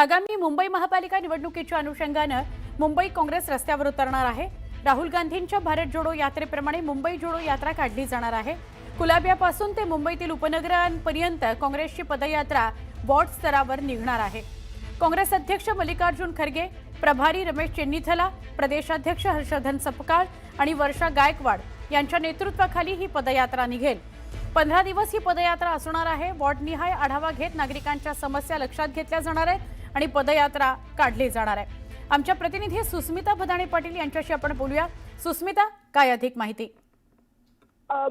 आगामी मुंबई महापालिका निवडणुकीच्या अनुषंगाने मुंबई काँग्रेस रस्त्यावर उतरणार आहे। राहुल गांधींच्या भारत जोडो यात्रेप्रमाणे मुंबई जोडो यात्रा काढली जाणार आहे। कुलाब्यापासून ते मुंबईतील उपनगरांपर्यंत काँग्रेसची पदयात्रा वॉर्ड स्तरावर निघणार आहे। काँग्रेस अध्यक्ष मल्लिकार्जुन खरगे, प्रभारी रमेश चेन्नीथला, प्रदेशाध्यक्ष हर्षवर्धन सपकाळ आणि वर्षा गायकवाड यांच्या नेतृत्वाखाली ही पदयात्रा निघेल। 15 दिवस ही पदयात्रा असणार आहे। वॉर्डनिहाय आढावा घेत नागरिकांच्या समस्या लक्षात घेतल्या जाणार आहेत आणि पदयात्रा काढली जाणार आहे। आमच्या प्रतिनिधी सुस्मिता भदाणे पाटील यांच्याशी आपण बोलूया। सुस्मिता, काय अधिक माहिती?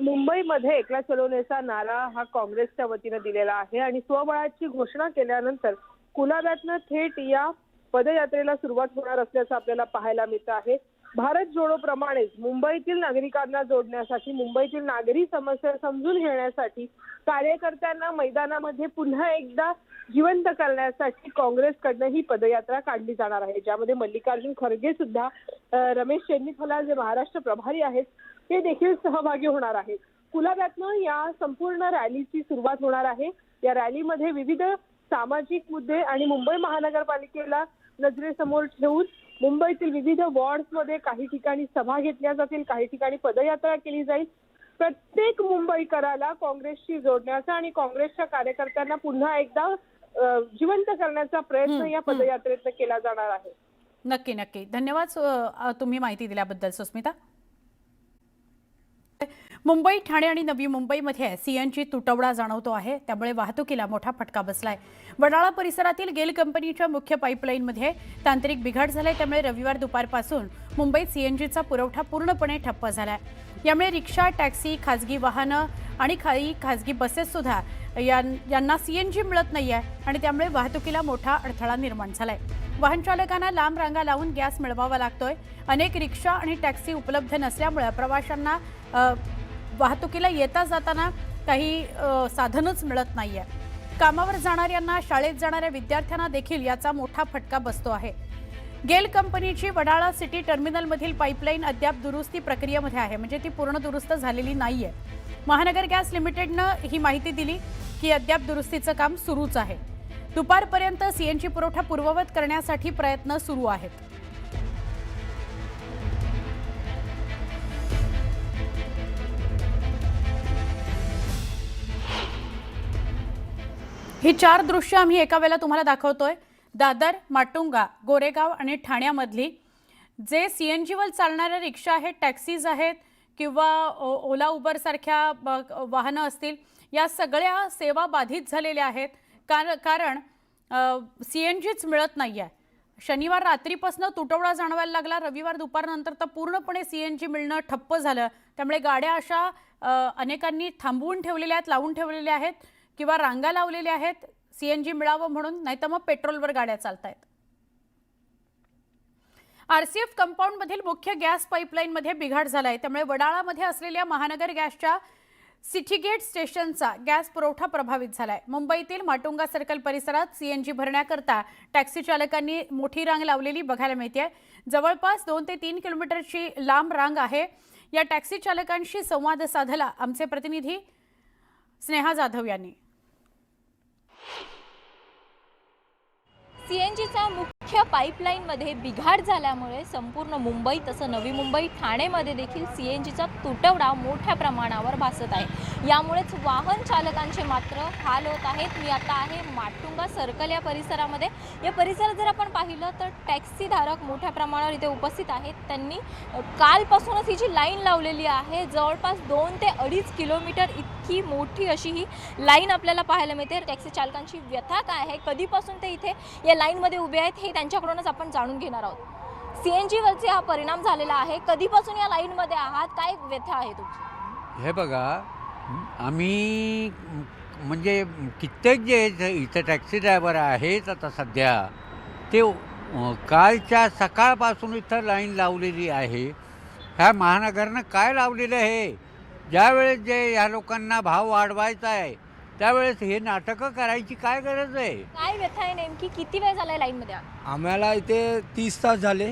मुंबईमध्ये एकला चलोनेचा नारा हा काँग्रेसच्या वतीने दिलेला आहे आणि स्वबळाची घोषणा केल्यानंतर कुलाब्यातनं थेट या पदयात्रेला सुरुवात होणार असल्याचं आपल्याला पाहायला मिळतं आहे। भारत जोडो प्रमाणेच मुंबईतील नागरिकांना जोडण्यासाठी, मुंबईतील नागरी समस्या समजून घेण्यासाठी, कार्यकर्त्यांना मैदानामध्ये पुन्हा एकदा जिवंत करण्यासाठी काँग्रेसकडनं ही पदयात्रा काढली जाणार आहे, ज्यामध्ये मल्लिकार्जुन खरगे सुद्धा, रमेश चेन्नीथला जे महाराष्ट्र प्रभारी आहेत ते देखील सहभागी होणार आहेत। कुलाब्यातनं या संपूर्ण रॅलीची सुरुवात होणार आहे। या रॅलीमध्ये विविध सामाजिक मुद्दे आणि मुंबई महानगरपालिकेला नजरेसमोर ठेवून मुंबईतील विविध वॉर्ड्समध्ये काही ठिकाणी सभा घेतल्या जातील, काही ठिकाणी पदयात्रा केली जाईल। प्रत्येक मुंबईकराला काँग्रेसशी जोडण्याचा आणि काँग्रेसच्या कार्यकर्त्यांना पुन्हा एकदा जिवंत करण्याचा प्रयत्न या पदयात्रेत केला जाणार आहे। नक्की नक्की, धन्यवाद तुम्ही माहिती दिल्याबद्दल सुस्मिता। मुंबई, ठाणे आणि नवी मुंबईमध्ये सीएनजी तुटवडा जाणवतो आहे, त्यामुळे वाहतुकीला मोठा फटका बसलाय। वडाळा परिसरातील गेल कंपनीच्या मुख्य पाईपलाईनमध्ये तांत्रिक बिघाड झालाय, त्यामुळे रविवार दुपारपासून मुंबईत सीएनजीचा पुरवठा पूर्णपणे ठप्प झालाय। यामुळे रिक्षा, टॅक्सी, खासगी वाहनं आणि काही खासगी बसेस सुद्धा यांना सीएनजी मिळत नाहीये आणि त्यामुळे वाहतुकीला मोठा अडथळा निर्माण झालाय। वाहन चालकांना लांब रांगा लावून गॅस मिळवावा लागतोय। अनेक रिक्षा आणि टॅक्सी उपलब्ध नसल्यामुळे प्रवाशांना वाहतुकीला येता जाताना काही साधनच मिळत नाहीये। कामावर जाणाऱ्यांना, शाळेत जाणाऱ्या विद्यार्थ्यांना देखील याचा मोठा फटका बसतो आहे। गेल कंपनीची वडाळा सिटी टर्मिनलमधील पाईपलाईन अद्याप दुरुस्ती प्रक्रियेमध्ये आहे, म्हणजे ती पूर्ण दुरुस्त झालेली नाहीये। महानगर गॅस लिमिटेडनं ही माहिती दिली की अद्याप दुरुस्तीचं काम सुरूच आहे। दुपारपर्यंत सीएनजी पुरवठा पूर्ववत करण्यासाठी प्रयत्न सुरू आहेत। ही 4 दृश्य आम्ही एका वेळेला तुम्हाला दाखवतोय। दादर, माटुंगा, गोरेगाव आणि ठाण्यामधली जे सीएनजीवर चालणाऱ्या रिक्षा आहेत, टॅक्सीज आहेत किंवा ओला उबर सारख्या वाहनं असतील, या सगळ्या सेवा बाधित झालेल्या आहेत कारण सीएनजीच मिळत नाहीये। शनिवार रात्रीपासून तुटवडा जाणवायला लागला। रविवार दुपारनंतर तर पूर्णपणे सीएनजी मिळणं ठप्प झालं, त्यामुळे गाड्या अशा अनेकांनी थांबवून ठेवलेल्या आहेत, लावून ठेवलेल्या आहेत किंवा रांगा लावलेल्या आहेत सीएनजी मिळावं म्हणून, नाहीतर मग पेट्रोलवर गाड्या चालतायत। आरसीएफ कंपाऊंडमधील मुख्य गॅस पाईपलाईनमध्ये बिघाड झालाय, त्यामुळे वडाळामध्ये असलेल्या महानगर गॅसच्या सिटी गेट स्टेशनचा गॅस पुरवठा प्रभावित झालाय। मुंबईतील माटुंगा सर्कल परिसरात सीएनजी भरण्याकरता टॅक्सी चालकांनी मोठी रांग लावलेली बघायला मिळते। जवळपास 2 ते 3 किलोमीटरची लांब रांग आहे। या टॅक्सी चालकांशी संवाद साधला आमचे प्रतिनिधी स्नेहा जाधव यांनी। सीएनजीचा मुख्य पाईपलाईनमध्ये बिघाड झाल्यामुळे संपूर्ण मुंबई तसं नवी मुंबई, ठाणेमध्ये देखील सीएनजीचा तुटवडा मोठ्या प्रमाणावर भासत आहे। यामुळेच वाहन चालकांचे मात्र हाल होत आहेत। मी आता आहे माटुंगा सर्कल या परिसरामध्ये। या परिसरात जर आपण पाहिलं तर टॅक्सीधारक मोठ्या प्रमाणावर इथे उपस्थित आहेत। त्यांनी कालपासूनच ही जी लाईन लावलेली आहे, जवळपास 2 ते 2.5 किलोमीटर इतकी मोठी अशी ही लाईन आपल्याला पाहायला मिळते। टॅक्सी चालकांची व्यथा काय आहे, कधीपासून ते इथे या लाईनमध्ये उभे आहेत, हे त्यांच्याकडूनच आपण जाणून घेणार आहोत। सीएनजीवरचे हा परिणाम झालेला आहे, कधीपासून या लाईनमध्ये आहात, काय व्यथा आहे तुमची? हे बघा, आम्ही म्हणजे कित्येक जे इथं टॅक्सी ड्रायव्हर आहेत आता सध्या, ते कालच्या सकाळपासून इथं लाईन लावलेली आहे। ह्या महानगरनं काय लावलेलं आहे, ज्यावेळेस जे ह्या लोकांना भाव वाढवायचा आहे त्यावेळेस हे नाटकं करायची काय गरज आहे? काय व्यथा आहे नेमकी, किती वेळ झालाय लाईनमध्ये? आम्हाला इथे 30 तास झाले,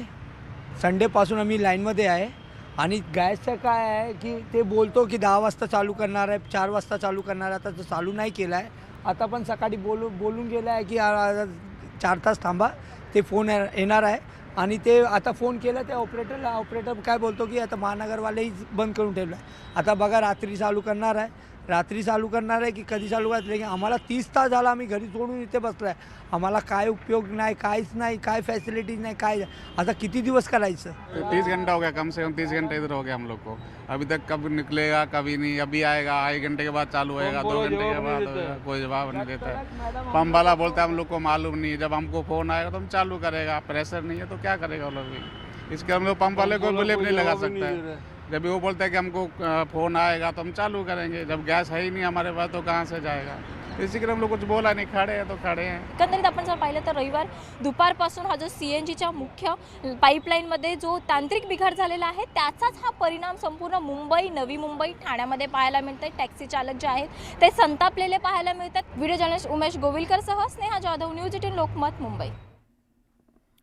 संडेपासून आम्ही लाईनमध्ये आहे। आणि गॅसचं काय आहे की ते बोलतो की 10 वाजता चालू करणार आहे, 4 वाजता चालू करणार आहे, आता तो चालू नाही केला आहे। आता पण सकाळी बोलून गेला आहे की 4 तास थांबा, ते फोन येणार आहे. आणि ते आता फोन केला त्या ऑपरेटरला, ऑपरेटर काय बोलतो की आता महानगरवालेही बंद करून ठेवलं आहे. आता बघा रात्री चालू करणार आहे की कधी चालू करणार, की आम्हाला 30 तास झाला आम्ही घरी सोडून इथे बसलो आहे. आम्हाला काय उपयोग नाही, काहीच नाही, काय फॅसिलिटीज नाही, काय. आता किती दिवस करायचं. 30 घंटा हो गया, कम से कम 30 घंटे इधर हो गया हम लोग को. अभी तक कब निकलेगा कभी नहीं, अभी आएगा 1 घंटे के बाद चालू होएगा, 2 घंटे के बाद होएगा, कोई जवाब नहीं देता है. पंप वाला बोलता है हम लोग को मालूम नहीं है, जब हमको फ़ोन आएगा तो हम चालू करेगा. प्रेशर नहीं है तो क्या करेगा वो लोग भी. इसके हम लोग पंप वाले को बिलीव नहीं लगा सकते हैं. जब वो बोलता है कि हमको फ़ोन आएगा तो हम चालू करेंगे, जब गैस है ही नहीं हमारे पास तो कहाँ से जाएगा. इसी के हम लोग कुछ बोला नहीं, खड़े हैं तो खड़े हैं. एकंदरीत आपण जर पाहिलं तर रविवार दुपारपासून हा जो CNGच्या मुख्य पाईपलाईनमध्ये जो तांत्रिक बिघाड झालेला आहे त्याचाच हा परिणाम संपूर्ण मुंबई, नवी मुंबई, ठाण्यामध्ये पाहायला मिळतंय. टॅक्सी चालक जे आहेत ते संतापलेले पाहायला मिळतात. व्हिडिओ जर्नलिस्ट उमेश गोविलकरसह स्नेहा जाधव, न्यूज 18 लोकमत, मुंबई.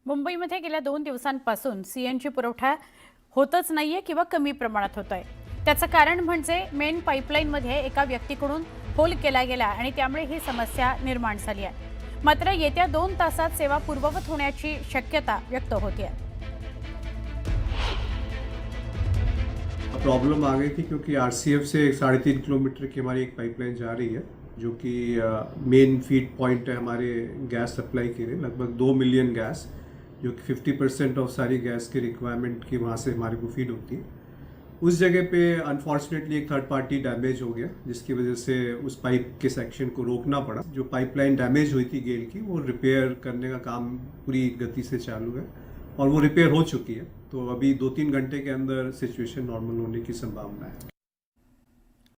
मुंबईमध्ये गेल्या 2 दिवसांपासून CNG पुरवठा होतच नाहीये किंवा कमी प्रमाणात होत आहे. त्याचं कारण म्हणजे मेन पाईपलाईनमध्ये एका व्यक्तीकडून होल केला गेला आणि त्यामुळे ही समस्या निर्माण झाली आहे. मात्र येत्या 2 तासात सेवा पूर्ववत होण्याची शक्यता व्यक्त होते. प्रॉब्लम आ गई थी क्योंकि RCF से 3.5 किलोमीटर की हमारी एक पाइपलाइन जा रही है जो कि मेन फीड पॉइंट है हमारे गैस सप्लाई के लिए. लगभग 2 मिलियन गैस, जो कि 50% ऑफ सारी गैस की रिक्वायरमेंट की वहाँ से हमारे को फीड होती है. उस जगह पे अनफॉर्चुनेटली एक थर्ड पार्टी डैमेज हो गया, जिसकी वजह से उस पाइप के सेक्शन को रोकना पड़ा. जो पाइपलाइन डैमेज हुई थी गेल की, वो रिपेयर करने का काम पूरी गति से चालू है और वो रिपेयर हो चुकी है. तो अभी 2-3 घंटे के अंदर सिचुएशन नॉर्मल होने की संभावना है.